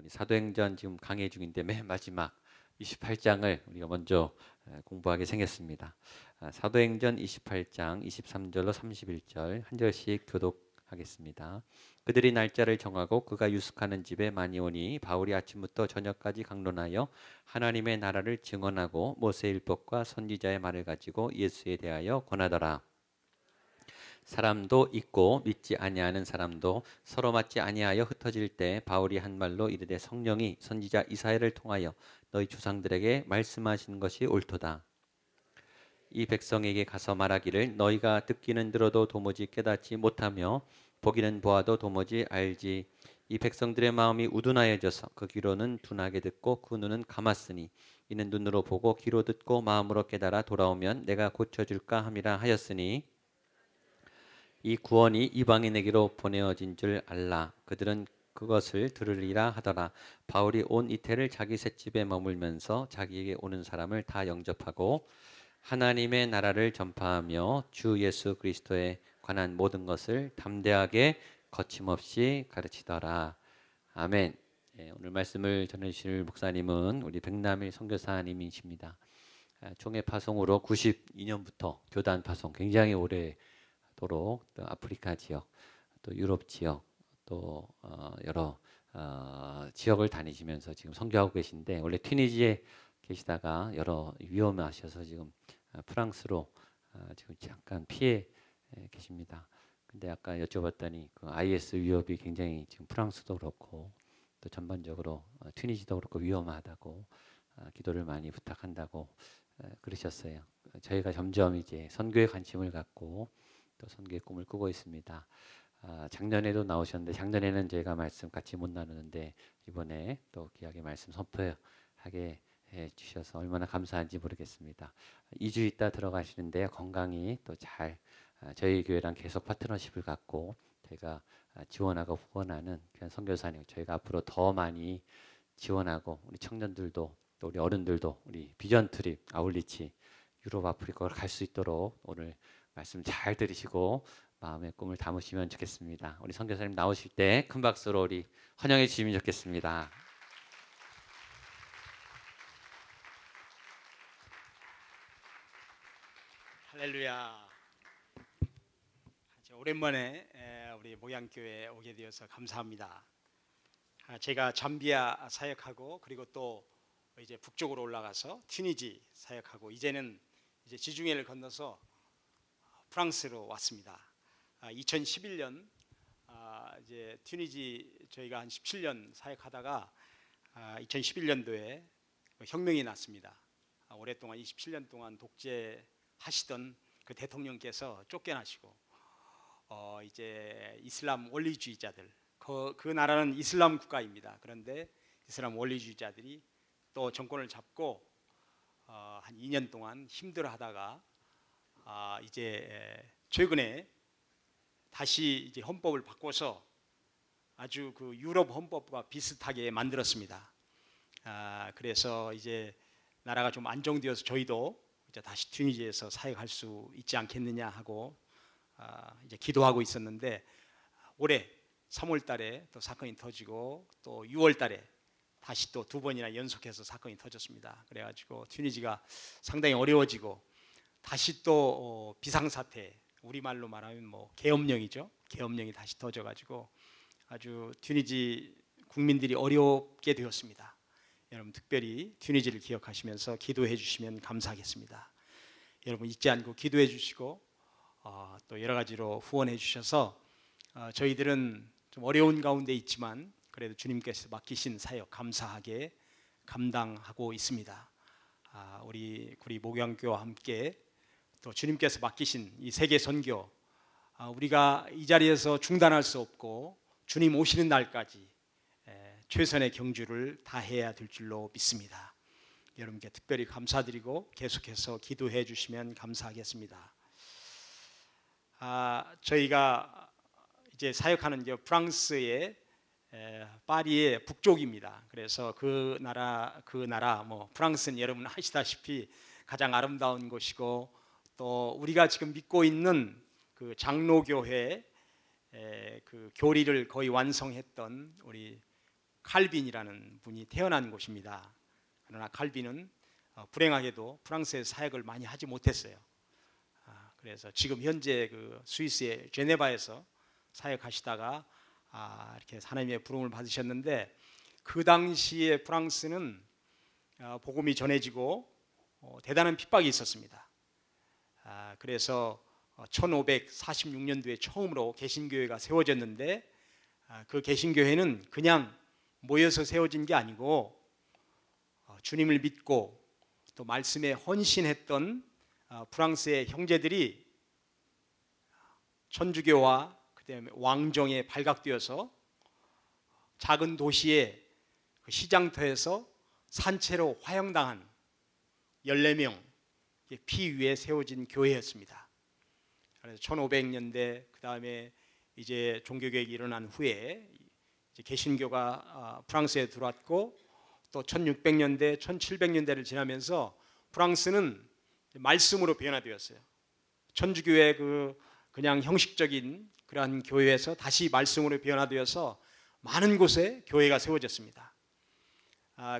우리 사도행전 지금 강해 중인데 맨 마지막 28장을 우리가 먼저 공부하게 생겼습니다. 사도행전 28장 23절로 31절 한 절씩 교독하겠습니다. 그들이 날짜를 정하고 그가 유숙하는 집에 많이 오니 바울이 아침부터 저녁까지 강론하여 하나님의 나라를 증언하고 모세의 율법과 선지자의 말을 가지고 예수에 대하여 권하더라. 사람도 있고 믿지 아니하는 사람도 서로 맞지 아니하여 흩어질 때 바울이 한 말로 이르되 성령이 선지자 이사야를 통하여 너희 조상들에게 말씀하신 것이 옳도다. 이 백성에게 가서 말하기를 너희가 듣기는 들어도 도무지 깨닫지 못하며 보기는 보아도 도무지 알지. 이 백성들의 마음이 우둔하여져서 그 귀로는 둔하게 듣고 그 눈은 감았으니 이는 눈으로 보고 귀로 듣고 마음으로 깨달아 돌아오면 내가 고쳐줄까 함이라 하였으니 이 구원이 이방인에게로 보내어진 줄 알라. 그들은 그것을 들으리라 하더라. 바울이 온 이태를 자기 셋집에 머물면서 자기에게 오는 사람을 다 영접하고 하나님의 나라를 전파하며 주 예수 그리스도에 관한 모든 것을 담대하게 거침없이 가르치더라. 아멘. 오늘 말씀을 전해주실 목사님은 우리 백남일 선교사님이십니다. 총회 파송으로 92년부터 교단 파송 굉장히 오래도록 또 아프리카 지역, 또 유럽 지역, 또 여러 지역을 다니시면서 지금 선교하고 계신데 원래 튀니지에 계시다가 여러 위험하셔서 지금 프랑스로 지금 잠깐 피해 계십니다. 근데 아까 여쭤봤더니 그 IS 위협이 굉장히 지금 프랑스도 그렇고 또 전반적으로 튀니지도 그렇고 위험하다고 기도를 많이 부탁한다고 그러셨어요. 저희가 점점 이제 선교에 관심을 갖고 또 선교의 꿈을 꾸고 있습니다. 작년에도 나오셨는데 작년에는 저희가 말씀 같이 못 나누는데 이번에 또 귀하게 말씀 선포하게 해 주셔서 얼마나 감사한지 모르겠습니다. 2주 있다 들어가시는데 건강히 또 잘 저희 교회랑 계속 파트너십을 갖고 저희가 지원하고 후원하는 그런 선교사님 저희가 앞으로 더 많이 지원하고 우리 청년들도 또 우리 어른들도 우리 비전 트립 아울리치 유럽 아프리카로 갈 수 있도록 오늘 말씀 잘 들으시고 마음의 꿈을 담으시면 좋겠습니다. 우리 선교사님 나오실 때 큰 박수로 우리 환영해 주시면 좋겠습니다. 할렐루야. 오랜만에 우리 목양교회에 오게 되어서 감사합니다. 제가 잠비아 사역하고 그리고 또 이제 북쪽으로 올라가서 튀니지 사역하고 이제는 이제 지중해를 건너서 프랑스로 왔습니다. 2011년 이제 튀니지 저희가 한 17년 사역하다가 2011년도에 혁명이 났습니다. 오랫동안 27년 동안 독재하시던 그 대통령께서 쫓겨나시고 이제 이슬람 원리주의자들 그 나라는 이슬람 국가입니다. 그런데 이슬람 원리주의자들이 또 정권을 잡고 한 2년 동안 힘들어하다가 이제 최근에 다시 이제 헌법을 바꿔서 아주 그 유럽 헌법과 비슷하게 만들었습니다. 그래서 이제 나라가 좀 안정되어서 저희도 이제 다시 튀니지에서 사역할 수 있지 않겠느냐 하고 이제 기도하고 있었는데 올해 3월 달에 또 사건이 터지고 또 6월 달에 다시 또 두 번이나 연속해서 사건이 터졌습니다. 그래가지고 튀니지가 상당히 어려워지고 다시 또 비상사태 우리말로 말하면 뭐 계엄령이죠. 계엄령이 다시 터져가지고 아주 튀니지 국민들이 어렵게 되었습니다. 여러분 특별히 튀니지를 기억하시면서 기도해 주시면 감사하겠습니다. 여러분 잊지 않고 기도해 주시고 또 여러 가지로 후원해 주셔서 저희들은 좀 어려운 가운데 있지만 그래도 주님께서 맡기신 사역 감사하게 감당하고 있습니다. 우리 목양교와 함께 또 주님께서 맡기신 이 세계 선교 우리가 이 자리에서 중단할 수 없고 주님 오시는 날까지 최선의 경주를 다해야 될 줄로 믿습니다. 여러분께 특별히 감사드리고 계속해서 기도해 주시면 감사하겠습니다. 저희가 이제 사역하는 이제 프랑스의 파리의 북쪽입니다. 그래서 그 나라 뭐 프랑스는 여러분 아시다시피 가장 아름다운 곳이고 또 우리가 지금 믿고 있는 그 장로교회 그 교리를 거의 완성했던 우리 칼빈이라는 분이 태어난 곳입니다. 그러나 칼빈은 불행하게도 프랑스에서 사역을 많이 하지 못했어요. 그래서 지금 현재 그 스위스의 제네바에서 사역하시다가 이렇게 하나님의 부름을 받으셨는데, 그 당시에 프랑스는 복음이 전해지고 대단한 핍박이 있었습니다. 그래서 1546년도에 처음으로 개신교회가 세워졌는데, 그 개신교회는 그냥 모여서 세워진 게 아니고 주님을 믿고 또 말씀에 헌신했던 프랑스의 형제들이 천주교와 그다음에 왕정에 발각되어서 작은 도시의 그 시장터에서 산채로 화형당한 14명 피 위에 세워진 교회였습니다. 그래서 1500년대 그다음에 이제 종교개혁이 일어난 후에 이제 개신교가 프랑스에 들어왔고, 또 1600년대, 1700년대를 지나면서 프랑스는 말씀으로 변화되었어요. 천주교의 그냥 형식적인 그러한 교회에서 다시 말씀으로 변화되어서 많은 곳에 교회가 세워졌습니다.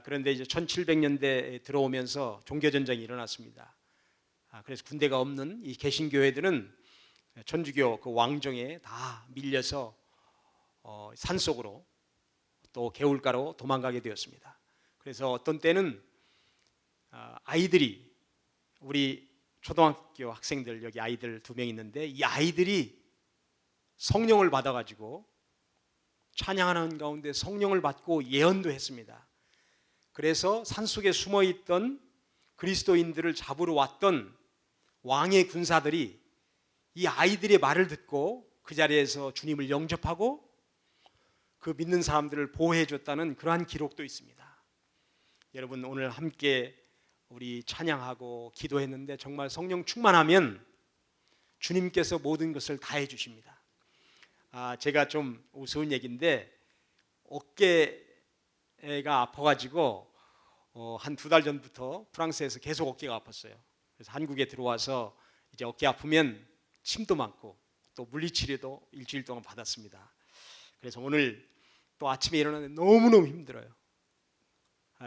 그런데 이제 1700년대에 들어오면서 종교전쟁이 일어났습니다. 그래서 군대가 없는 이 개신교회들은 천주교 그 왕정에 다 밀려서 산속으로 또 개울가로 도망가게 되었습니다. 그래서 어떤 때는 아이들이, 우리 초등학교 학생들, 여기 아이들 2명 있는데, 이 아이들이 성령을 받아가지고 찬양하는 가운데 성령을 받고 예언도 했습니다. 그래서 산속에 숨어있던 그리스도인들을 잡으러 왔던 왕의 군사들이 이 아이들의 말을 듣고 그 자리에서 주님을 영접하고 그 믿는 사람들을 보호해 줬다는 그러한 기록도 있습니다. 여러분, 오늘 함께 우리 찬양하고 기도했는데 정말 성령 충만하면 주님께서 모든 것을 다 해주십니다. 제가 좀 우스운 얘기인데, 어깨가 아파가지고 한 2달 전부터 프랑스에서 계속 어깨가 아팠어요. 그래서 한국에 들어와서 이제 어깨 아프면 침도 맞고 또 물리치료도 일주일 동안 받았습니다. 그래서 오늘 또 아침에 일어나는데 너무너무 힘들어요.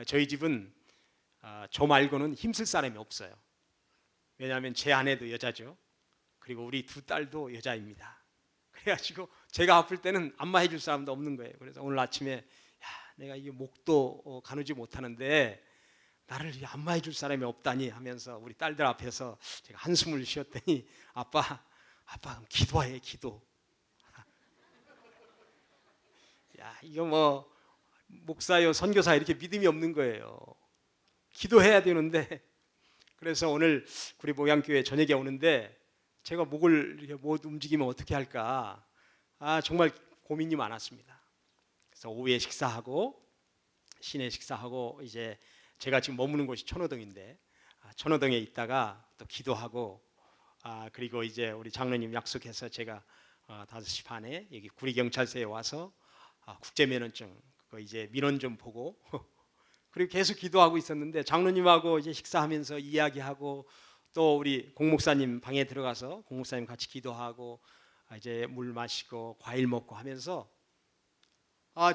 저희 집은 저 말고는 힘쓸 사람이 없어요. 왜냐하면 제 아내도 여자죠. 그리고 우리 2 딸도 여자입니다. 그래가지고 제가 아플 때는 안마해 줄 사람도 없는 거예요. 그래서 오늘 아침에 내가 이게 목도 가누지 못하는데 나를 안마해 줄 사람이 없다니 하면서 우리 딸들 앞에서 제가 한숨을 쉬었더니 아빠 기도해, 기도. 이거 뭐 목사요 선교사 이렇게 믿음이 없는 거예요. 기도해야 되는데. 그래서 오늘 우리 목양교회 저녁에 오는데 제가 목을 이렇게 못 움직이면 어떻게 할까 정말 고민이 많았습니다. 그래서 오후에 식사하고 시내 식사하고 이제 제가 지금 머무는 곳이 천호동인데 천호동에 있다가 또 기도하고 그리고 이제 우리 장로님 약속해서 제가 5시 반에 여기 구리경찰서에 와서 국제면허증 그거 이제 민원 좀 보고 그리고 계속 기도하고 있었는데, 장로님하고 이제 식사하면서 이야기하고 또 우리 공목사님 방에 들어가서 공목사님 같이 기도하고 이제 물 마시고 과일 먹고 하면서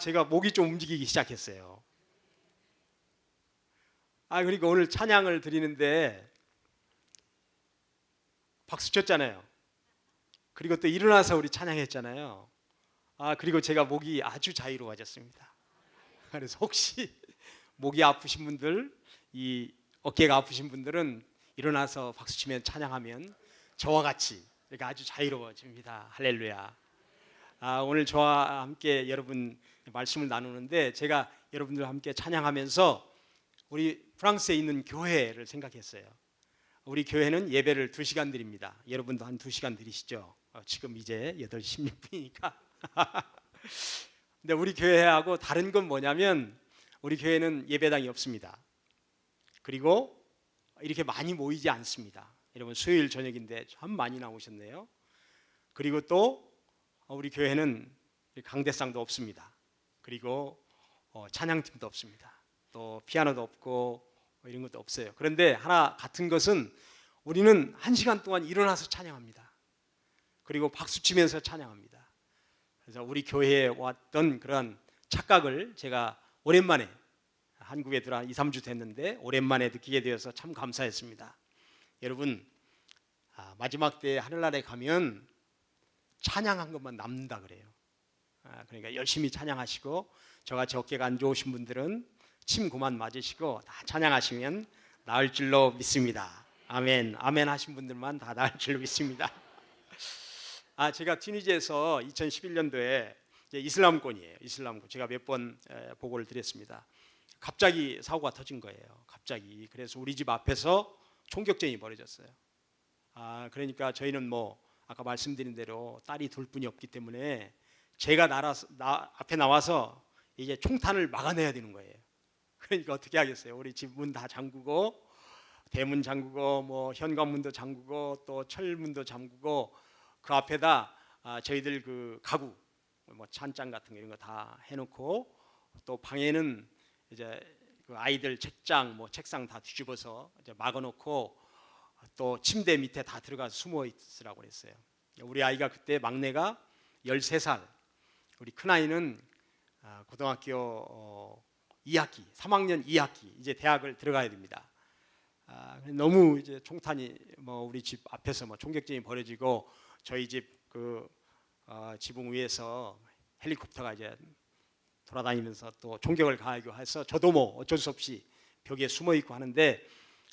제가 목이 좀 움직이기 시작했어요. 그리고 오늘 찬양을 드리는데 박수 쳤잖아요. 그리고 또 일어나서 우리 찬양했잖아요. 그리고 제가 목이 아주 자유로워졌습니다. 그래서 혹시 목이 아프신 분들, 이 어깨가 아프신 분들은 일어나서 박수치면 찬양하면 저와 같이 이렇게 아주 자유로워집니다. 할렐루야. 오늘 저와 함께 여러분 말씀을 나누는데 제가 여러분들과 함께 찬양하면서 우리 프랑스에 있는 교회를 생각했어요. 우리 교회는 예배를 2시간 드립니다. 여러분도 한 2시간 드리시죠? 지금 이제 8시 16분이니까. 근데 우리 교회하고 다른 건 뭐냐면 우리 교회는 예배당이 없습니다. 그리고 이렇게 많이 모이지 않습니다. 여러분 수요일 저녁인데 참 많이 나오셨네요. 그리고 또 우리 교회는 강대상도 없습니다. 그리고 찬양팀도 없습니다. 또 피아노도 없고 이런 것도 없어요. 그런데 하나 같은 것은 우리는 1시간 동안 일어나서 찬양합니다. 그리고 박수치면서 찬양합니다. 그래서 우리 교회에 왔던 그런 착각을 제가 오랜만에 한국에 들어 2, 3주 됐는데 오랜만에 느끼게 되어서 참 감사했습니다. 여러분, 마지막 때 하늘나라에 가면 찬양한 것만 남는다 그래요. 그러니까 열심히 찬양하시고, 저같이 어깨가 안 좋으신 분들은 침 그만 맞으시고 다 찬양하시면 나을 줄로 믿습니다. 아멘. 아멘 하신 분들만 다 나을 줄로 믿습니다. 제가 튀니지에서 2011년도에 이슬람권이에요. 이슬람권. 제가 몇 번 보고를 드렸습니다. 갑자기 사고가 터진 거예요. 갑자기. 그래서 우리 집 앞에서 총격전이 벌어졌어요. 그러니까 저희는 뭐 아까 말씀드린 대로 딸이 둘뿐이 없기 때문에 제가 앞에 나와서 이제 총탄을 막아내야 되는 거예요. 그러니까 어떻게 하겠어요? 우리 집 문 다 잠그고, 대문 잠그고, 뭐 현관문도 잠그고, 또 철문도 잠그고, 그 앞에다 저희들 그 가구, 뭐 찬장 같은 거 이런 거 다 해놓고, 또 방에는 이제 그 아이들 책장, 뭐 책상 다 뒤집어서 이제 막아놓고, 또 침대 밑에 다 들어가서 숨어 있으라고 그랬어요. 우리 아이가 그때 막내가 13살, 우리 큰 아이는 고등학교 2학기, 3학년 2학기, 이제 대학을 들어가야 됩니다. 너무 이제 총탄이 뭐 우리 집 앞에서 뭐 총격전이 벌어지고, 저희 집 그 지붕 위에서 헬리콥터가 이제 돌아다니면서 또 총격을 가하고 해서 저도 뭐 어쩔 수 없이 벽에 숨어 있고 하는데,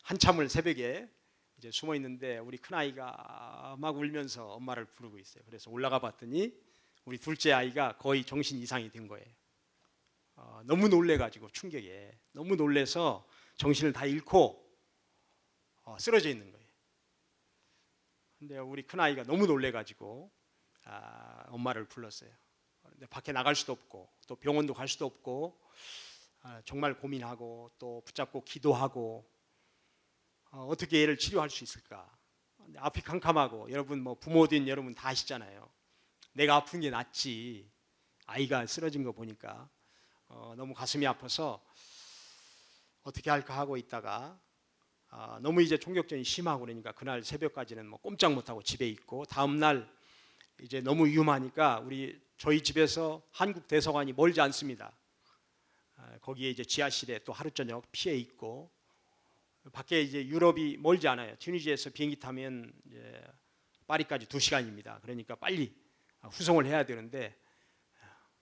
한참을 새벽에 이제 숨어 있는데 우리 큰 아이가 막 울면서 엄마를 부르고 있어요. 그래서 올라가 봤더니 우리 둘째 아이가 거의 정신 이상이 된 거예요. 너무 놀래가지고, 충격에 너무 놀래서 정신을 다 잃고 쓰러져 있는 거예요. 근데 우리 큰 아이가 너무 놀래가지고 엄마를 불렀어요. 근데 밖에 나갈 수도 없고, 또 병원도 갈 수도 없고, 정말 고민하고, 또 붙잡고 기도하고, 어떻게 얘를 치료할 수 있을까? 근데 앞이 캄캄하고, 여러분 뭐 부모된 여러분 다 아시잖아요. 내가 아픈 게 낫지, 아이가 쓰러진 거 보니까 너무 가슴이 아파서 어떻게 할까 하고 있다가, 너무 이제 총격전이 심하고 그러니까 그날 새벽까지는 뭐 꼼짝 못하고 집에 있고, 다음 날 이제 너무 위험하니까 저희 집에서 한국 대사관이 멀지 않습니다. 거기에 이제 지하실에 또 하루 저녁 피해 있고, 밖에 이제 유럽이 멀지 않아요. 튀니지에서 비행기 타면 이제 파리까지 2시간입니다. 그러니까 빨리 후송을 해야 되는데,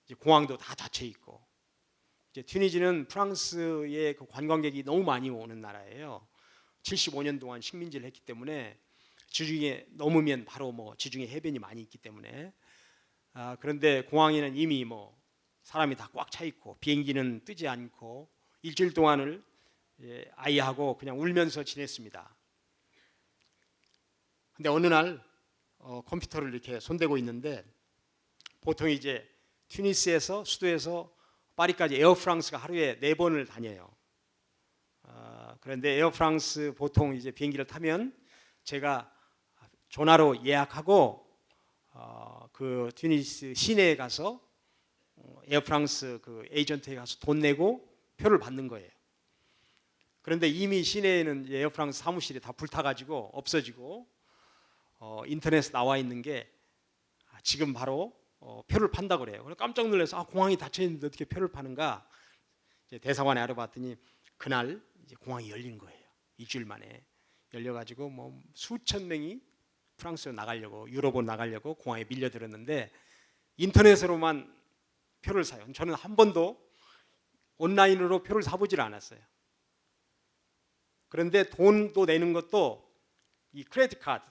이제 공항도 다 닫혀 있고, 이제 튀니지는 프랑스의 그 관광객이 너무 많이 오는 나라예요. 75년 동안 식민지를 했기 때문에 지중해 넘으면 바로 뭐 지중해 해변이 많이 있기 때문에, 그런데 공항에는 이미 뭐 사람이 다 꽉 차 있고 비행기는 뜨지 않고, 일주일 동안을 아이하고 그냥 울면서 지냈습니다. 근데 어느 날 컴퓨터를 이렇게 손대고 있는데, 보통 이제 튀니스에서 수도에서 파리까지 에어프랑스가 하루에 4번을 다녀요. 그런데 에어프랑스 보통 이제 비행기를 타면 제가 전화로 예약하고 그 튀니스 시내에 가서 에어프랑스 그 에이전트에 가서 돈 내고 표를 받는 거예요. 그런데 이미 시내에는 에어프랑스 사무실이 다 불타가지고 없어지고, 인터넷에 나와 있는 게 지금 바로 표를 판다고 그래요. 그래서 깜짝 놀라서 공항이 닫혀 있는데 어떻게 표를 파는가? 이제 대사관에 알아봤더니 그날 이제 공항이 열린 거예요. 일주일 만에 열려가지고 뭐 수천 명이 프랑스로 나가려고, 유럽으로 나가려고 공항에 밀려들었는데, 인터넷으로만 표를 사요. 저는 한 번도 온라인으로 표를 사보질 않았어요. 그런데 돈도 내는 것도 이 크레딧 카드,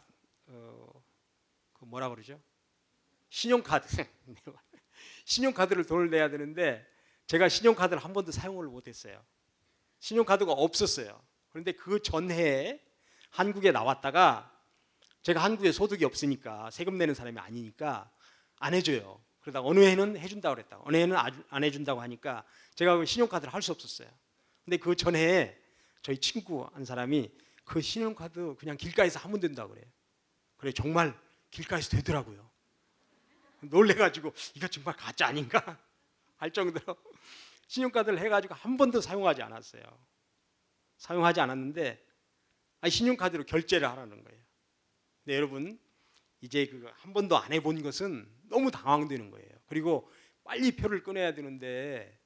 그 뭐라 그러죠? 신용카드. 신용카드를 돈을 내야 되는데 제가 신용카드를 한 번도 사용을 못했어요. 신용카드가 없었어요. 그런데 그 전해에 한국에 나왔다가, 제가 한국에 소득이 없으니까, 세금 내는 사람이 아니니까 안 해줘요. 그러다 어느 해는 해준다고 그랬다, 어느 해는 안 해준다고 하니까 제가 그 신용카드를 할 수 없었어요. 근데 그 전해에 저희 친구 한 사람이 그 신용카드 그냥 길가에서 하면 된다고 그래요. 그래, 정말 길가에서 되더라고요. 놀래가지고 이거 정말 가짜 아닌가 할 정도로 신용카드를 해가지고 한 번도 사용하지 않았어요. 사용하지 않았는데 신용카드로 결제를 하라는 거예요. 근데 여러분, 이제 그 한 번도 안 해본 것은 너무 당황되는 거예요. 그리고 빨리 표를 끊어야 되는데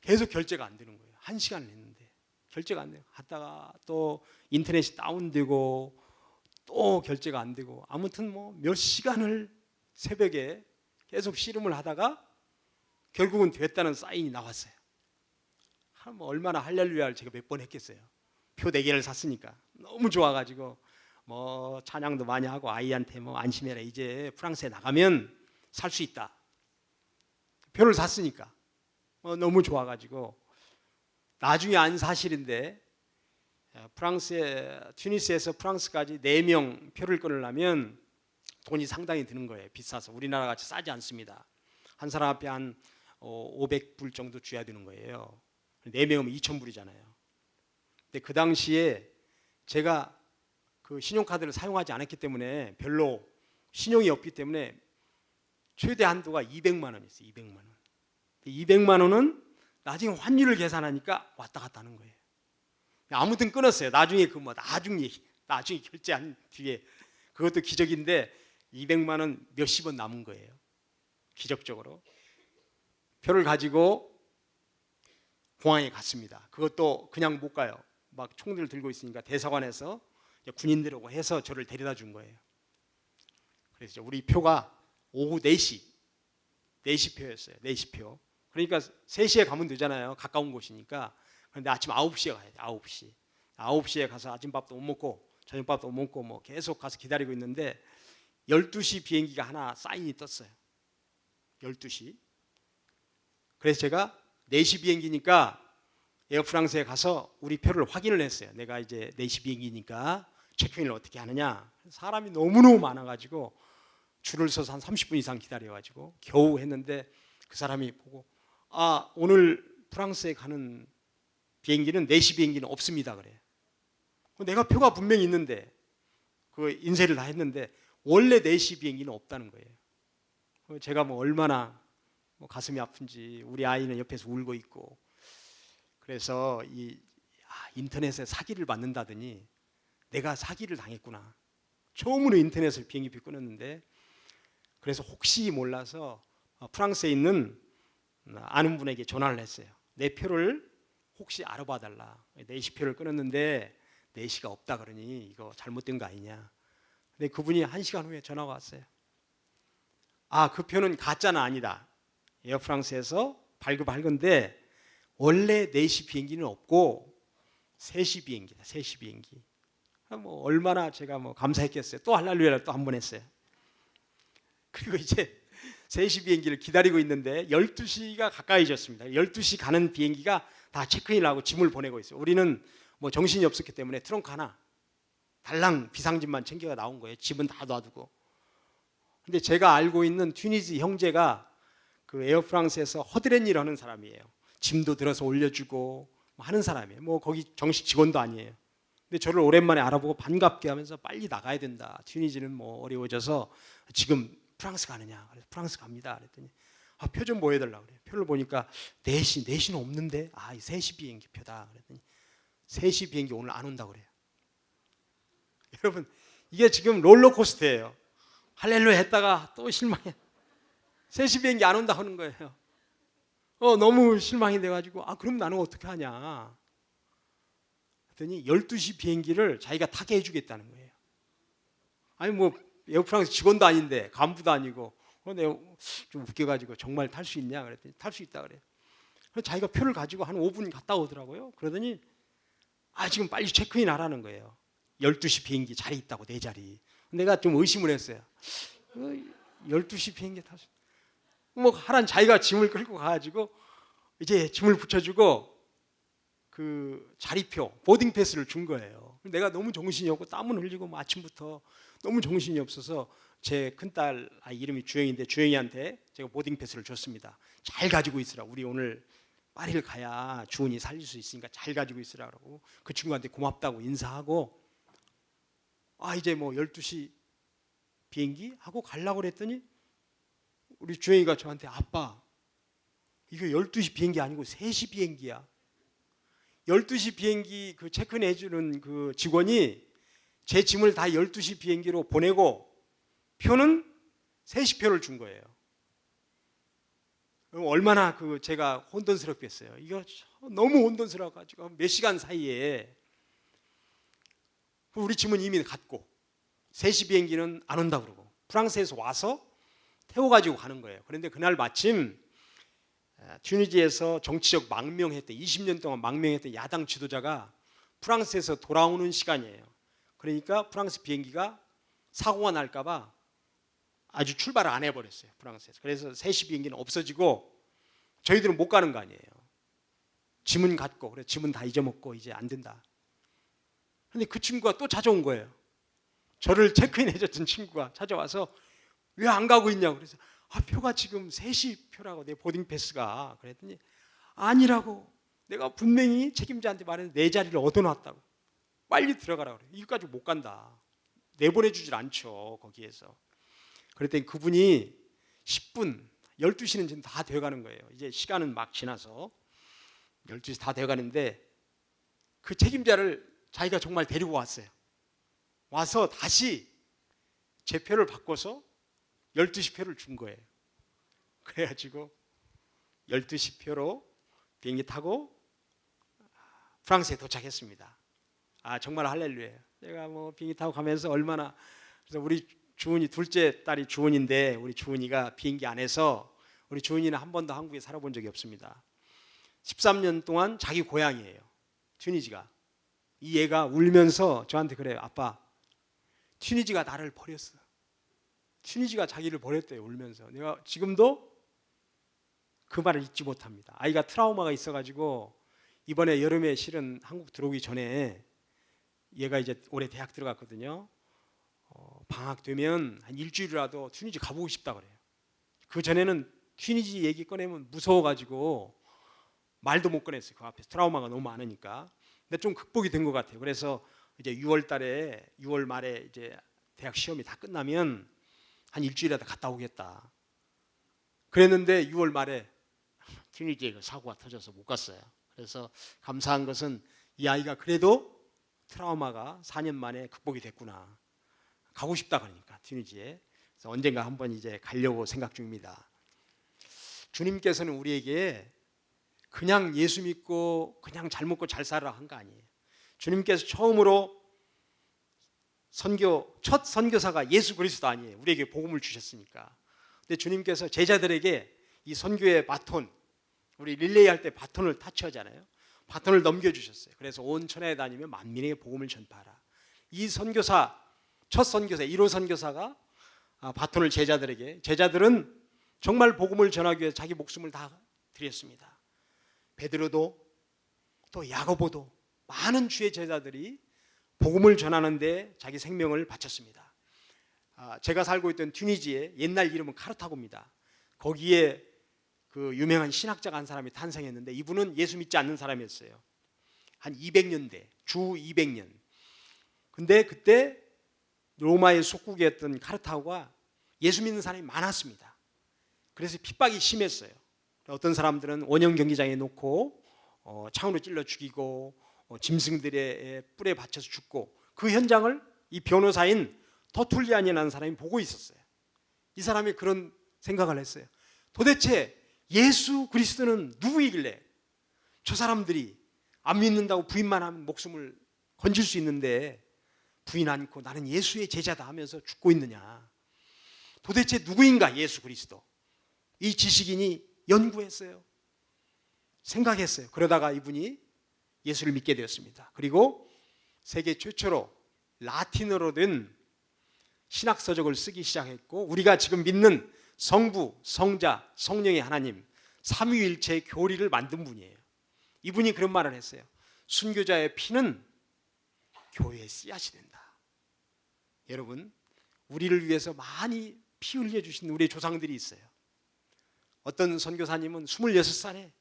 계속 결제가 안 되는 거예요. 1시간을 했는데 결제가 안 돼요. 갔다가 또 인터넷이 다운되고 또 결제가 안 되고, 아무튼 뭐 몇 시간을 새벽에 계속 씨름을 하다가 결국은 됐다는 사인이 나왔어요. 뭐 얼마나 할렐루야를 제가 몇 번 했겠어요. 표 4개를 샀으니까 너무 좋아가지고 뭐 찬양도 많이 하고 아이한테 뭐 안심해라, 이제 프랑스에 나가면 살 수 있다. 표를 샀으니까 너무 좋아가지고, 나중에 안 사실인데 튜니스에서 프랑스까지 4명 표를 끊으려면 돈이 상당히 드는 거예요. 비싸서. 우리나라 같이 싸지 않습니다. 한 사람 앞에 한 500불 정도 줘야 되는 거예요. 4명이면 2,000불이잖아요. 근데 그 당시에 제가 그 신용카드를 사용하지 않았기 때문에, 별로 신용이 없기 때문에 최대 한도가 200만 원이었어요. 200만 원. 200만 원은 나중에 환율을 계산하니까 왔다 갔다 하는 거예요. 아무튼 끊었어요. 나중에 나중에 결제한 뒤에, 그것도 기적인데 200만 원 몇십 원 남은 거예요. 기적적으로 표를 가지고 공항에 갔습니다. 그것도 그냥 못 가요. 막 총들 들고 있으니까 대사관에서 군인들하고 해서 저를 데려다 준 거예요. 그래서 우리 표가 오후 4시 표였어요. 4시 표. 그러니까 3시에 가면 되잖아요. 가까운 곳이니까. 그런데 아침 9시에 가야 돼요. 9시에 가서 아침밥도 못 먹고 저녁밥도 못 먹고 뭐 계속 가서 기다리고 있는데 12시 비행기가 하나 사인이 떴어요. 12시. 그래서 제가 4시 비행기니까 에어프랑스에 가서 우리 표를 확인을 했어요. 내가 이제 4시 비행기니까 체크인을 어떻게 하느냐. 사람이 너무너무 많아가지고 줄을 서서 한 30분 이상 기다려가지고 겨우 했는데, 그 사람이 보고 오늘 프랑스에 가는 비행기는 4시 비행기는 없습니다 그래요. 내가 표가 분명히 있는데 그 인쇄를 다 했는데 원래 4시 비행기는 없다는 거예요. 제가 뭐 얼마나 가슴이 아픈지, 우리 아이는 옆에서 울고 있고, 그래서 인터넷에 사기를 받는다더니 내가 사기를 당했구나. 처음으로 인터넷을 비행기표 끊었는데, 그래서 혹시 몰라서 프랑스에 있는 아는 분에게 전화를 했어요. 내 표를 혹시 알아봐 달라. 4시 표를 끊었는데 4시가 없다 그러니 이거 잘못된 거 아니냐. 근데 그분이 1시간 후에 전화가 왔어요. 그 표는 가짜는 아니다. 에어프랑스에서 발급한 건데 원래 4시 비행기는 없고 3시 비행기다. 3시 비행기. 뭐 얼마나 제가 뭐 감사했겠어요. 또 할렐루야를 또 한 번 했어요. 그리고 이제 3시 비행기를 기다리고 있는데 12시가 가까이졌습니다. 12시 가는 비행기가 다 체크인을 하고 짐을 보내고 있어요. 우리는 뭐 정신이 없었기 때문에 트렁크 하나 달랑 비상짐만 챙겨가 나온 거예요. 집은 다 놔두고. 근데 제가 알고 있는 튜니스 형제가 그 에어프랑스에서 허드렛 일을 하는 사람이에요. 짐도 들어서 올려주고 하는 사람이에요. 뭐 거기 정식 직원도 아니에요. 근데 저를 오랜만에 알아보고 반갑게 하면서 빨리 나가야 된다. 튜니스는 뭐 어려워져서 지금 프랑스 가느냐. 그래서 프랑스 갑니다. 그랬더니 표 좀 보여달라고 그래요. 표를 보니까 4시는 없는데 3시 비행기 표다. 그랬더니 3시 비행기 오늘 안 온다고 그래요. 여러분, 이게 지금 롤러코스터예요. 할렐루야 했다가 또 실망해. 3시 비행기 안 온다 하는 거예요. 너무 실망이 돼가지고 그럼 나는 어떻게 하냐. 그랬더니 12시 비행기를 자기가 타게 해주겠다는 거예요. 아니 뭐 에어프랑스 직원도 아닌데 간부도 아니고, 내가 좀 웃겨가지고 정말 탈 수 있냐 그랬더니 탈 수 있다 그래요. 그래서 자기가 표를 가지고 한 5분 갔다 오더라고요. 그러더니 지금 빨리 체크인 하라는 거예요. 12시 비행기 자리 있다고, 4자리. 내가 좀 의심을 했어요. 12시 비행기 타서 뭐 하란, 자기가 짐을 끌고 가가지고 이제 짐을 붙여주고 그 자리표, 보딩 패스를 준 거예요. 내가 너무 정신이 없고 땀은 흘리고 뭐 아침부터 너무 정신이 없어서 제 큰딸 이름이 주영인데 주영이한테 제가 보딩 패스를 줬습니다. 잘 가지고 있으라. 우리 오늘 파리를 가야 주은이 살릴 수 있으니까 잘 가지고 있으라 그러고, 그 친구한테 고맙다고 인사하고 이제 뭐 12시 비행기 하고 가려고 그랬더니 우리 주영이가 저한테 아빠 이거 12시 비행기 아니고 3시 비행기야. 12시 비행기 그 체크인 해주는 그 직원이 제 짐을 다 12시 비행기로 보내고 표는 3시 표를 준 거예요. 얼마나 제가 혼돈스럽겠어요. 이거 너무 혼돈스러워가지고 몇 시간 사이에 우리 짐은 이미 갔고 3시 비행기는 안 온다고 그러고 프랑스에서 와서 태워가지고 가는 거예요. 그런데 그날 마침 튀니지에서 정치적 망명했던 20년 동안 망명했던 야당 지도자가 프랑스에서 돌아오는 시간이에요. 그러니까 프랑스 비행기가 사고가 날까 봐 아주 출발을 안 해버렸어요. 프랑스에서. 그래서 3시 비행기는 없어지고 저희들은 못 가는 거 아니에요. 짐은 갔고 그래서 짐은 다 잊어먹고 이제 안 된다. 그런데 그 친구가 또 찾아온 거예요. 저를 체크인 해줬던 친구가 찾아와서 왜 안 가고 있냐고. 그래서 표가 지금 3시 표라고 내 보딩 패스가. 그랬더니 아니라고. 내가 분명히 책임자한테 말했는데 내 자리를 얻어놨다고. 빨리 들어가라고 그래. 이거까지 못 간다. 내보내주질 않죠. 거기에서. 그랬더니 그분이 10분 12시는 지금 다 돼가는 거예요. 이제 시간은 막 지나서 12시 다 돼가는데 그 책임자를 자기가 정말 데리고 왔어요. 와서 다시 제 표를 바꿔서 12시 표를 준 거예요. 그래가지고 12시 표로 비행기 타고 프랑스에 도착했습니다. 정말 할렐루야예요. 제가 비행기 타고 가면서 얼마나, 그래서 우리 주은이 둘째 딸이 주은인데 우리 주은이가 비행기 안에서, 우리 주은이는 한 번도 한국에 살아본 적이 없습니다. 13년 동안 자기 고향이에요. 튀니지가. 이 애가 울면서 저한테 그래요. 아빠, 튀니지가 나를 버렸어. 튀니지가 자기를 버렸대요. 울면서. 내가 지금도 그 말을 잊지 못합니다. 아이가 트라우마가 있어가지고 이번에 여름에 실은 한국 들어오기 전에 얘가 이제 올해 대학 들어갔거든요. 방학 되면 한 일주일이라도 튀니지 가보고 싶다 그래요. 그 전에는 튀니지 얘기 꺼내면 무서워가지고 말도 못 꺼냈어요. 그 앞에서 트라우마가 너무 많으니까. 근데 좀 극복이 된 것 같아요. 그래서 이제 6월 말에 이제 대학 시험이 다 끝나면 한 일주일이라도 갔다 오겠다. 그랬는데 6월 말에 튀니지에 사고가 터져서 못 갔어요. 그래서 감사한 것은 이 아이가 그래도 트라우마가 4년 만에 극복이 됐구나. 가고 싶다 그러니까 튀니지에. 그래서 언젠가 한번 이제 가려고 생각 중입니다. 주님께서는 우리에게 그냥 예수 믿고 그냥 잘 먹고 잘 살아라 한 거 아니에요. 주님께서 처음으로 첫 선교사가 예수 그리스도 아니에요. 우리에게 복음을 주셨으니까. 근데 주님께서 제자들에게 이 선교의 바톤, 우리 릴레이 할 때 바톤을 타치하잖아요. 바톤을 넘겨주셨어요. 그래서 온 천하에 다니며 만민에게 복음을 전파하라. 이 선교사, 첫 선교사, 1호 선교사가 바톤을 제자들에게, 제자들은 정말 복음을 전하기 위해 자기 목숨을 다 드렸습니다. 베드로도 또 야고보도 많은 주의 제자들이 복음을 전하는데 자기 생명을 바쳤습니다. 제가 살고 있던 튀니지의 옛날 이름은 카르타고입니다. 거기에 그 유명한 신학자가 한 사람이 탄생했는데 이분은 예수 믿지 않는 사람이었어요. 한 200년대, 주 200년. 근데 그때 로마의 속국이었던 카르타고가 예수 믿는 사람이 많았습니다. 그래서 핍박이 심했어요. 어떤 사람들은 원형 경기장에 놓고 창으로 찔러 죽이고 짐승들의 뿔에 받쳐서 죽고, 그 현장을 이 변호사인 터툴리안이라는 사람이 보고 있었어요. 이 사람이 그런 생각을 했어요. 도대체 예수 그리스도는 누구이길래 저 사람들이 안 믿는다고 부인만 하면 목숨을 건질 수 있는데 부인 않고 나는 예수의 제자다 하면서 죽고 있느냐. 도대체 누구인가 예수 그리스도. 이 지식인이 연구했어요. 생각했어요. 그러다가 이분이 예수를 믿게 되었습니다. 그리고 세계 최초로 라틴어로 된 신학서적을 쓰기 시작했고, 우리가 지금 믿는 성부, 성자, 성령의 하나님 삼위일체의 교리를 만든 분이에요. 이분이 그런 말을 했어요. 순교자의 피는 교회의 씨앗이 된다. 여러분, 우리를 위해서 많이 피 흘려주신 우리 조상들이 있어요. 어떤 선교사님은 26살에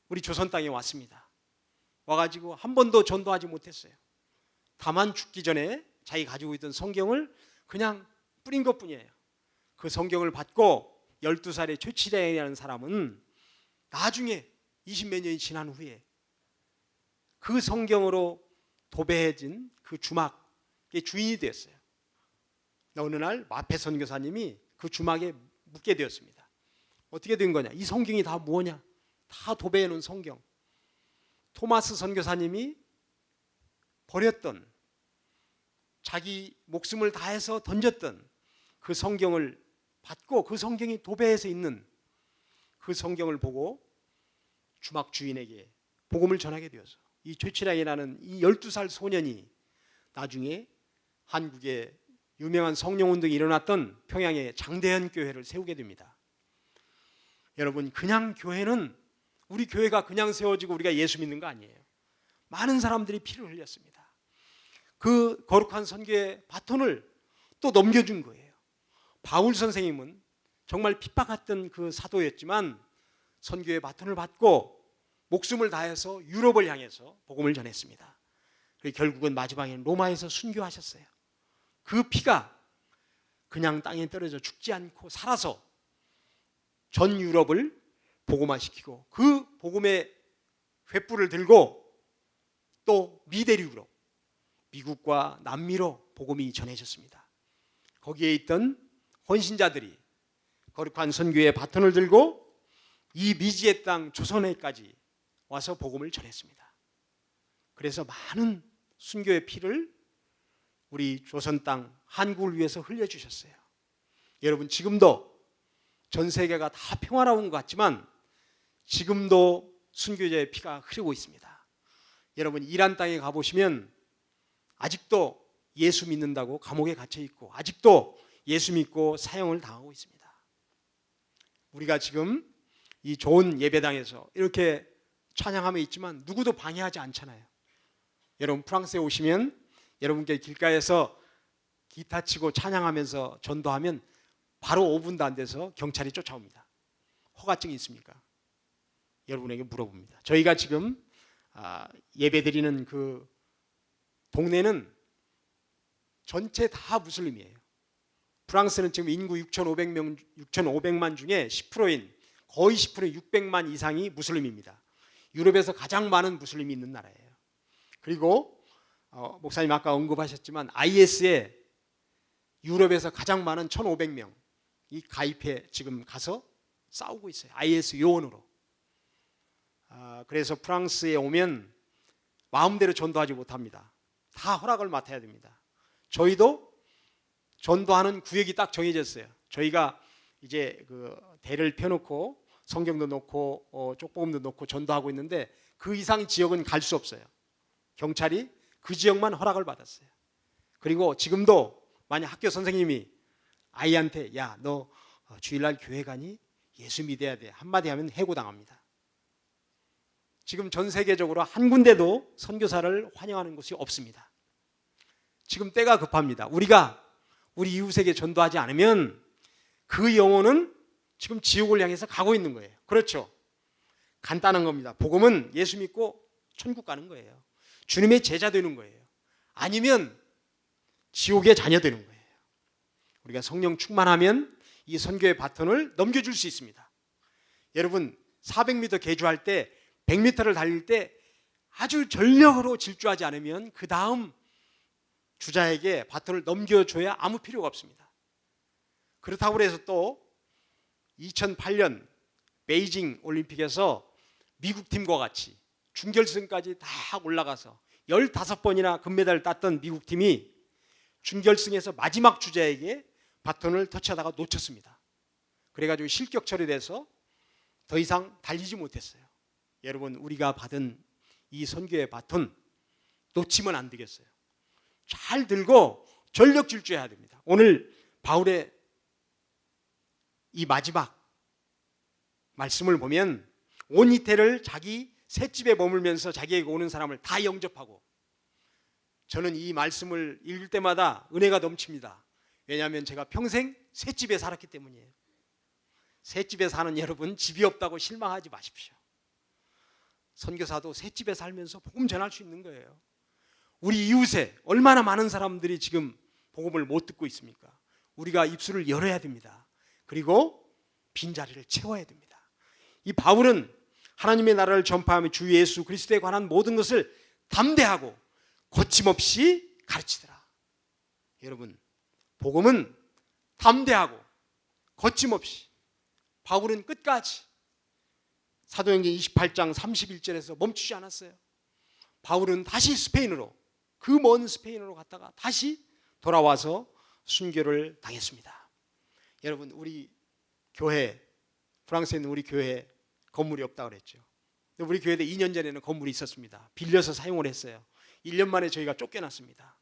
우리 조선 땅에 왔습니다. 와가지고 한 번도 전도하지 못했어요. 다만 죽기 전에 자기 가지고 있던 성경을 그냥 뿌린 것뿐이에요. 그 성경을 받고 12살의 최치량이라는 사람은 나중에 20몇 년이 지난 후에 그 성경으로 도배해진 그 주막의 주인이 되었어요. 어느 날 마페 선교사님이 그 주막에 묵게 되었습니다. 어떻게 된 거냐? 이 성경이 다 뭐냐? 다 도배해 놓은 성경. 토마스 선교사님이 버렸던, 자기 목숨을 다해서 던졌던 그 성경을 받고, 그 성경이 도배해서 있는 그 성경을 보고 주막 주인에게 복음을 전하게 되어서 이 최치량이라는 이 12살 소년이 나중에 한국에 유명한 성령운동이 일어났던 평양의 장대현 교회를 세우게 됩니다. 여러분, 그냥 교회는, 우리 교회가 그냥 세워지고 우리가 예수 믿는 거 아니에요. 많은 사람들이 피를 흘렸습니다. 그 거룩한 선교의 바톤을 또 넘겨준 거예요. 바울 선생님은 정말 핍박했던 그 사도였지만 선교의 바톤을 받고 목숨을 다해서 유럽을 향해서 복음을 전했습니다. 그리고 결국은 마지막에는 로마에서 순교하셨어요. 그 피가 그냥 땅에 떨어져 죽지 않고 살아서 전 유럽을 복음화시키고, 그 복음의 횃불을 들고 또 미대륙으로, 미국과 남미로 복음이 전해졌습니다. 거기에 있던 헌신자들이 거룩한 선교의 바톤을 들고 이 미지의 땅 조선에까지 와서 복음을 전했습니다. 그래서 많은 순교의 피를 우리 조선 땅 한국을 위해서 흘려주셨어요. 여러분, 지금도 전 세계가 다 평화로운 것 같지만 지금도 순교자의 피가 흐르고 있습니다. 여러분, 이란 땅에 가보시면 아직도 예수 믿는다고 감옥에 갇혀 있고, 아직도 예수 믿고 사형을 당하고 있습니다. 우리가 지금 이 좋은 예배당에서 이렇게 찬양하며 있지만 누구도 방해하지 않잖아요. 여러분, 프랑스에 오시면 여러분께 길가에서 기타 치고 찬양하면서 전도하면 바로 5분도 안 돼서 경찰이 쫓아옵니다. 허가증이 있습니까? 여러분에게 물어봅니다. 저희가 지금 예배드리는 그 동네는 전체 다 무슬림이에요. 프랑스는 지금 인구 6,500만 중에 10%인, 거의 10%인 600만 이상이 무슬림입니다. 유럽에서 가장 많은 무슬림이 있는 나라예요. 그리고 목사님 아까 언급하셨지만 IS에 유럽에서 가장 많은 1,500명이 가입해 지금 가서 싸우고 있어요. IS 요원으로. 그래서 프랑스에 오면 마음대로 전도하지 못합니다. 다 허락을 맡아야 됩니다. 저희도 전도하는 구역이 딱 정해졌어요. 저희가 이제 그 대를 펴놓고 성경도 놓고 쪽복음도 놓고 전도하고 있는데 그 이상 지역은 갈 수 없어요. 경찰이 그 지역만 허락을 받았어요. 그리고 지금도 만약 학교 선생님이 아이한테 야, 너 주일날 교회 가니? 예수 믿어야 돼. 한마디 하면 해고당합니다. 지금 전 세계적으로 한 군데도 선교사를 환영하는 곳이 없습니다. 지금 때가 급합니다. 우리가 우리 이웃에게 전도하지 않으면 그 영혼은 지금 지옥을 향해서 가고 있는 거예요. 그렇죠? 간단한 겁니다. 복음은 예수 믿고 천국 가는 거예요. 주님의 제자 되는 거예요. 아니면 지옥의 자녀 되는 거예요. 우리가 성령 충만하면 이 선교의 바톤을 넘겨줄 수 있습니다. 여러분, 400m 계주할 때 100m를 달릴 때 아주 전력으로 질주하지 않으면 그 다음 주자에게 바톤을 넘겨줘야 아무 필요가 없습니다. 그렇다고 해서 또 2008년 베이징 올림픽에서 미국 팀과 같이 준결승까지 다 올라가서 15번이나 금메달을 땄던 미국 팀이 준결승에서 마지막 주자에게 바톤을 터치하다가 놓쳤습니다. 그래가지고 실격 처리돼서 더 이상 달리지 못했어요. 여러분, 우리가 받은 이 선교의 바톤 놓치면 안 되겠어요. 잘 들고 전력 질주해야 됩니다. 오늘 바울의 이 마지막 말씀을 보면 온 이태를 자기 셋집에 머물면서 자기에게 오는 사람을 다 영접하고, 저는 이 말씀을 읽을 때마다 은혜가 넘칩니다. 왜냐하면 제가 평생 셋집에 살았기 때문이에요. 셋집에 사는 여러분, 집이 없다고 실망하지 마십시오. 선교사도 셋집에 살면서 복음 전할 수 있는 거예요. 우리 이웃에 얼마나 많은 사람들이 지금 복음을 못 듣고 있습니까? 우리가 입술을 열어야 됩니다. 그리고 빈자리를 채워야 됩니다. 이 바울은 하나님의 나라를 전파하며 주 예수 그리스도에 관한 모든 것을 담대하고 거침없이 가르치더라. 여러분, 복음은 담대하고 거침없이 바울은 끝까지 사도행전 28장 31절에서 멈추지 않았어요. 바울은 다시 스페인으로, 그 먼 스페인으로 갔다가 다시 돌아와서 순교를 당했습니다. 여러분, 우리 교회, 프랑스에 있는 우리 교회 건물이 없다고 그랬죠. 근데 우리 교회도 2년 전에는 건물이 있었습니다. 빌려서 사용을 했어요. 1년 만에 저희가 쫓겨났습니다.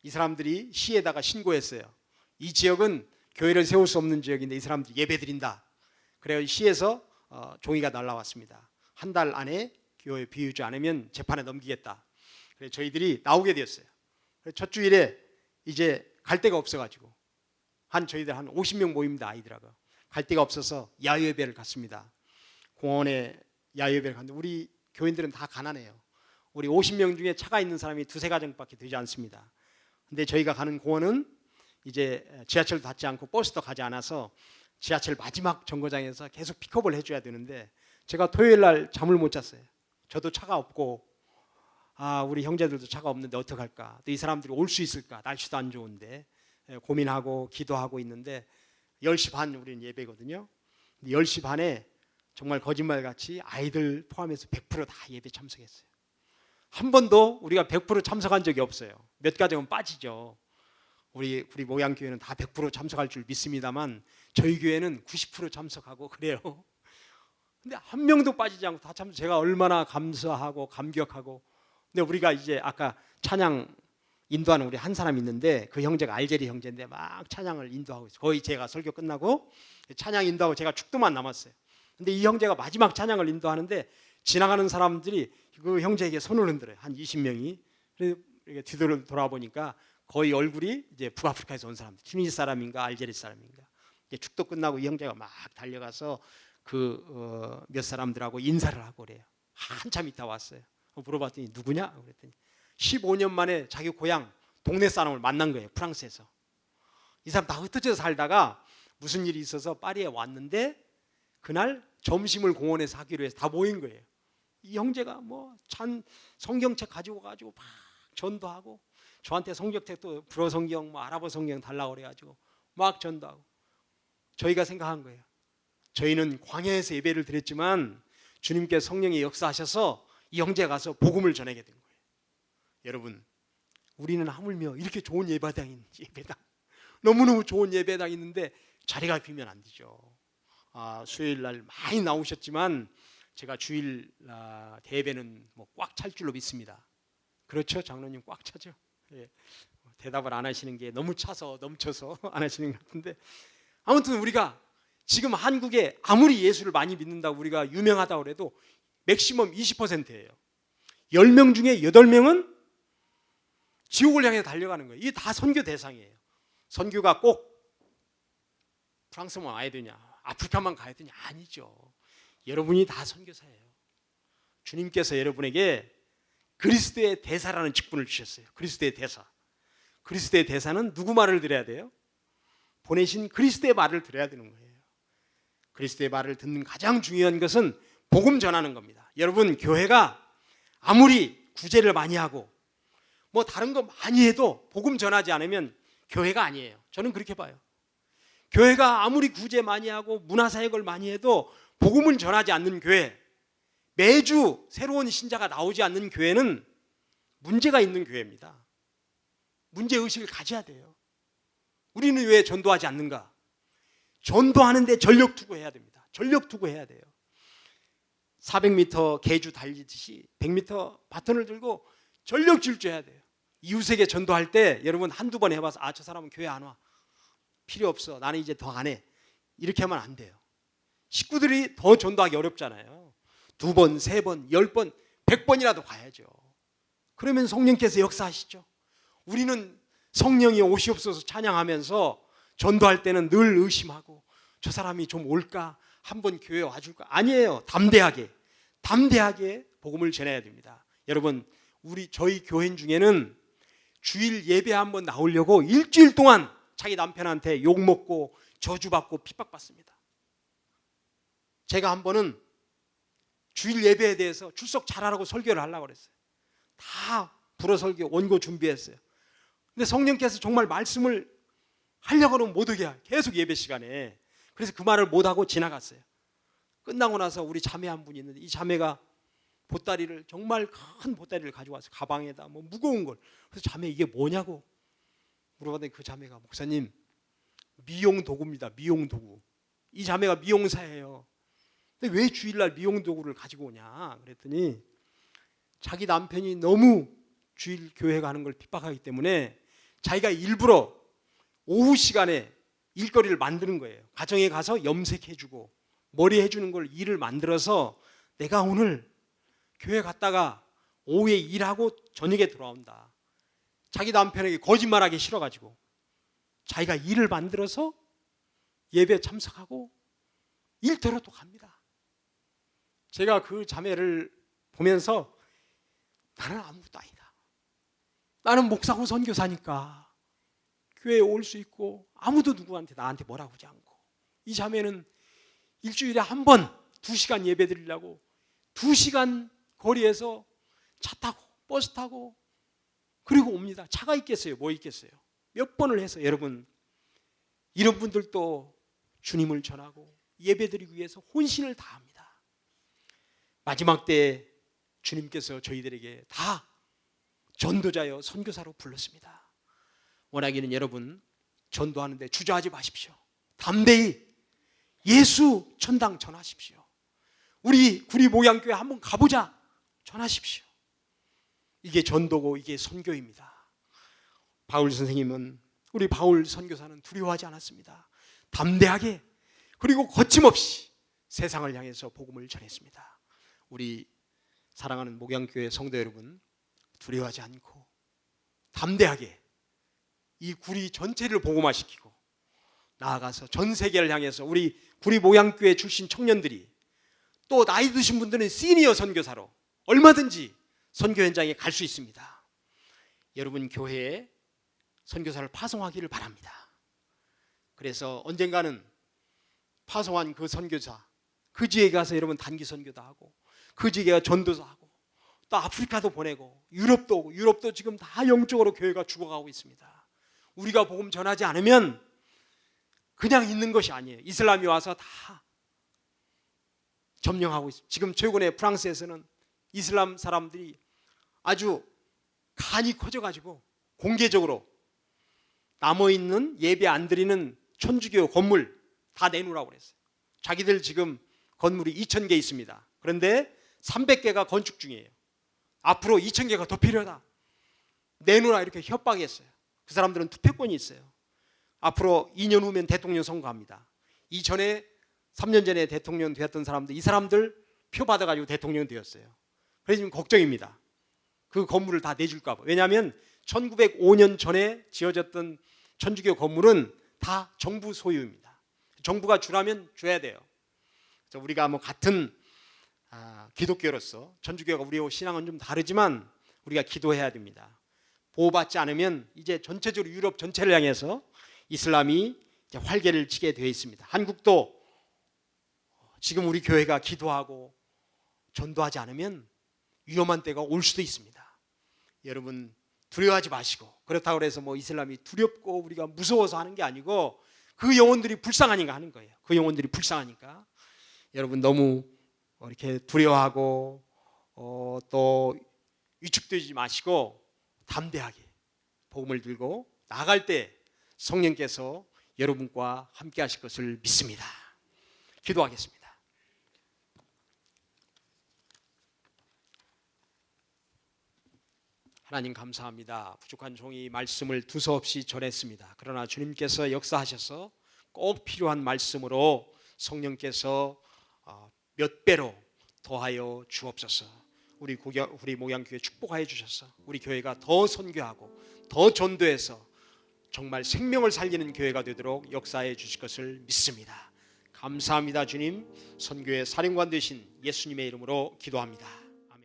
이 사람들이 시에다가 신고했어요. 이 지역은 교회를 세울 수 없는 지역인데 이 사람들이 예배드린다. 그래서 시에서 종이가 날라왔습니다. 한 달 안에 교회 비우지 않으면 재판에 넘기겠다. 그래서 저희들이 나오게 되었어요. 그래서 첫 주일에 이제 갈 데가 없어가지고 저희들 한 50명 모입니다. 아이들하고 갈 데가 없어서 야유예배를 갔습니다. 공원에 야유예배를 갔는데 우리 교인들은 다 가난해요. 우리 50명 중에 차가 있는 사람이 두세 가정밖에 되지 않습니다. 근데 저희가 가는 공원은 이제 지하철도 닿지 않고 버스도 가지 않아서 지하철 마지막 정거장에서 계속 픽업을 해줘야 되는데 제가 토요일 날 잠을 못 잤어요. 저도 차가 없고 우리 형제들도 차가 없는데 어떡할까, 또 이 사람들이 올 수 있을까, 날씨도 안 좋은데 고민하고 기도하고 있는데 10시 반 우리는 예배거든요. 10시 반에 정말 거짓말같이 아이들 포함해서 100%다 예배 참석했어요. 한 번도 우리가 100% 참석한 적이 없어요. 몇 가정은 빠지죠. 우리 모양교회는 다 100% 참석할 줄 믿습니다만 저희 교회는 90% 참석하고 그래요. 근데 한 명도 빠지지 않고 다 참석. 제가 얼마나 감사하고 감격하고. 근데 우리가 이제 아까 찬양 인도하는 우리 한 사람 있는데 그 형제가 알제리 형제인데 막 찬양을 인도하고 있어요. 거의 제가 설교 끝나고 찬양 인도하고 제가 축도만 남았어요. 근데 이 형제가 마지막 찬양을 인도하는데 지나가는 사람들이 그 형제에게 손을 흔들어요. 한 20명이. 그래서 이렇게 뒤돌아 돌아보니까 거의 얼굴이 이제 북아프리카에서 온 사람들, 튀니지 사람인가 알제리 사람인가. 축도 끝나고 이 형제가 막 달려가서 몇 사람들하고 인사를 하고 그래요. 한참 있다 왔어요. 물어봤더니 누구냐? 그랬더니 15년 만에 자기 고향 동네 사람을 만난 거예요. 프랑스에서. 이 사람 다 흩어져 살다가 무슨 일이 있어서 파리에 왔는데 그날 점심을 공원에서 하기로 해서 다 모인 거예요. 이 형제가 성경책 가지고 막 전도하고 저한테 성경책도 불어 성경, 아랍어 성경 달라고 그래가지고 막 전도하고. 저희가 생각한 거예요. 저희는 광야에서 예배를 드렸지만 주님께서 성령이 역사하셔서 이 형제가 가서 복음을 전하게 된 거예요. 여러분, 우리는 하물며 이렇게 좋은 예배당 너무너무 좋은 예배당 있는데 자리가 비면 안 되죠. 수요일 날 많이 나오셨지만 제가 주일 대예배는 꽉 찰 줄로 믿습니다. 그렇죠? 장로님 꽉 차죠? 예. 대답을 안 하시는 게 너무 차서 넘쳐서 안 하시는 것 같은데, 아무튼 우리가 지금 한국에 아무리 예수를 많이 믿는다고 우리가 유명하다고 해도 맥시멈 20%예요. 10명 중에 8명은 지옥을 향해 달려가는 거예요. 이게 다 선교 대상이에요. 선교가 꼭 프랑스만 와야 되냐, 아프리카만 가야 되냐? 아니죠. 여러분이 다 선교사예요. 주님께서 여러분에게 그리스도의 대사라는 직분을 주셨어요. 그리스도의 대사. 그리스도의 대사는 누구 말을 들어야 돼요? 보내신 그리스도의 말을 들어야 되는 거예요. 그리스도의 말을 듣는 가장 중요한 것은 복음 전하는 겁니다. 여러분, 교회가 아무리 구제를 많이 하고 다른 거 많이 해도 복음 전하지 않으면 교회가 아니에요. 저는 그렇게 봐요. 교회가 아무리 구제 많이 하고 문화사역을 많이 해도 복음을 전하지 않는 교회, 매주 새로운 신자가 나오지 않는 교회는 문제가 있는 교회입니다. 문제의식을 가져야 돼요. 우리는 왜 전도하지 않는가? 전도하는데 전력 투구해야 됩니다. 전력 투구해야 돼요. 400m 계주 달리듯이 100m 바톤을 들고 전력 질주해야 돼요. 이웃에게 전도할 때 여러분 한두 번 해봐서 저 사람은 교회 안 와, 필요 없어, 나는 이제 더 안 해, 이렇게 하면 안 돼요. 식구들이 더 전도하기 어렵잖아요. 2번, 3번, 10번, 100번이라도 가야죠. 그러면 성령께서 역사하시죠. 우리는 성령이 오시옵소서 찬양하면서 전도할 때는 늘 의심하고 저 사람이 좀 올까? 한번 교회 와줄까? 아니에요. 담대하게 복음을 전해야 됩니다. 여러분, 저희 교인 중에는 주일 예배 한번 나오려고 일주일 동안 자기 남편한테 욕먹고 저주받고 핍박받습니다. 제가 한 번은 주일 예배에 대해서 출석 잘하라고 설교를 하려고 그랬어요. 다 불어 설교 원고 준비했어요. 근데 성령께서 정말 말씀을 하려고 하면 못 오게 계속 예배 시간에. 그래서 그 말을 못하고 지나갔어요. 끝나고 나서 우리 자매 한 분이 있는데 이 자매가 보따리를, 정말 큰 보따리를 가지고 와서 가방에다 뭐 무거운 걸, 그래서 자매 이게 뭐냐고 물어봤더니 그 자매가, 목사님 미용 도구입니다. 미용 도구. 이 자매가 미용사예요. 근데 왜 주일날 미용 도구를 가지고 오냐 그랬더니 자기 남편이 너무 주일 교회 가는 걸 핍박하기 때문에 자기가 일부러 오후 시간에 일거리를 만드는 거예요. 가정에 가서 염색해주고 머리 해주는 걸 일을 만들어서 내가 오늘 교회 갔다가 오후에 일하고 저녁에 돌아온다. 자기 남편에게 거짓말하기 싫어가지고 자기가 일을 만들어서 예배 참석하고 일터로 또 갑니다. 제가 그 자매를 보면서 나는 아무것도 아니다. 나는 목사고 선교사니까 교회에 올 수 있고 아무도 누구한테 나한테 뭐라고 하지 않고, 이 자매는 일주일에 한 번 2시간 예배 드리려고 2시간 거리에서 차 타고 버스 타고 그리고 옵니다. 차가 있겠어요? 뭐 있겠어요? 몇 번을 해서. 여러분, 이런 분들도 주님을 전하고 예배 드리기 위해서 혼신을 다합니다. 마지막 때 주님께서 저희들에게 다 전도자여 선교사로 불렀습니다. 원하기는 여러분, 전도하는데 주저하지 마십시오. 담대히 예수 천당 전하십시오. 우리 구리 목양교회 한번 가보자 전하십시오. 이게 전도고 이게 선교입니다. 바울 선생님은, 우리 바울 선교사는 두려워하지 않았습니다. 담대하게 그리고 거침없이 세상을 향해서 복음을 전했습니다. 우리 사랑하는 목양교회 성도 여러분, 두려워하지 않고 담대하게 이 구리 전체를 복음화시키고 나아가서 전 세계를 향해서 우리 구리 목양교회 출신 청년들이, 또 나이 드신 분들은 시니어 선교사로 얼마든지 선교 현장에 갈 수 있습니다. 여러분 교회에 선교사를 파송하기를 바랍니다. 그래서 언젠가는 파송한 그 선교사, 그 지역에 가서 여러분 단기 선교도 하고 그 지역에 가서 전도도 하고 또 아프리카도 보내고 유럽도 오고, 유럽도 지금 다 영적으로 교회가 죽어가고 있습니다. 우리가 복음 전하지 않으면 그냥 있는 것이 아니에요. 이슬람이 와서 다 점령하고 있습니다. 지금 최근에 프랑스에서는 이슬람 사람들이 아주 간이 커져가지고 공개적으로 남아있는 예배 안 드리는 천주교 건물 다 내놓으라고 그랬어요. 자기들 지금 건물이 2,000개 있습니다. 그런데 300개가 건축 중이에요. 앞으로 2,000개가 더 필요하다. 내놓으라 이렇게 협박했어요. 그 사람들은 투표권이 있어요. 앞으로 2년 후면 대통령 선거합니다. 이전에 3년 전에 대통령 되었던 사람들, 이 사람들 표 받아가지고 대통령 되었어요. 그래서 지금 걱정입니다. 그 건물을 다 내줄까 봐. 왜냐하면 1905년 전에 지어졌던 천주교 건물은 다 정부 소유입니다. 정부가 주라면 줘야 돼요. 그래서 우리가 뭐 같은 기독교로서, 천주교가 우리하고 신앙은 좀 다르지만 우리가 기도해야 됩니다. 보호받지 않으면 이제 전체적으로 유럽 전체를 향해서 이슬람이 이제 활개를 치게 되어 있습니다. 한국도 지금 우리 교회가 기도하고 전도하지 않으면 위험한 때가 올 수도 있습니다. 여러분 두려워하지 마시고, 그렇다고 해서 뭐 이슬람이 두렵고 우리가 무서워서 하는 게 아니고 그 영혼들이 불쌍하니까 하는 거예요. 그 영혼들이 불쌍하니까. 여러분 너무 이렇게 두려워하고 또 위축되지 마시고 담대하게 복음을 들고 나갈 때 성령께서 여러분과 함께 하실 것을 믿습니다. 기도하겠습니다. 하나님 감사합니다. 부족한 종이 말씀을 두서없이 전했습니다. 그러나 주님께서 역사하셔서 꼭 필요한 말씀으로 성령께서 몇 배로 더하여 주옵소서. 우리 목양교회 축복하여 주셔서 우리 교회가 더 선교하고 더 전도해서 정말 생명을 살리는 교회가 되도록 역사해 주실 것을 믿습니다. 감사합니다. 주님, 선교의 사령관 되신 예수님의 이름으로 기도합니다.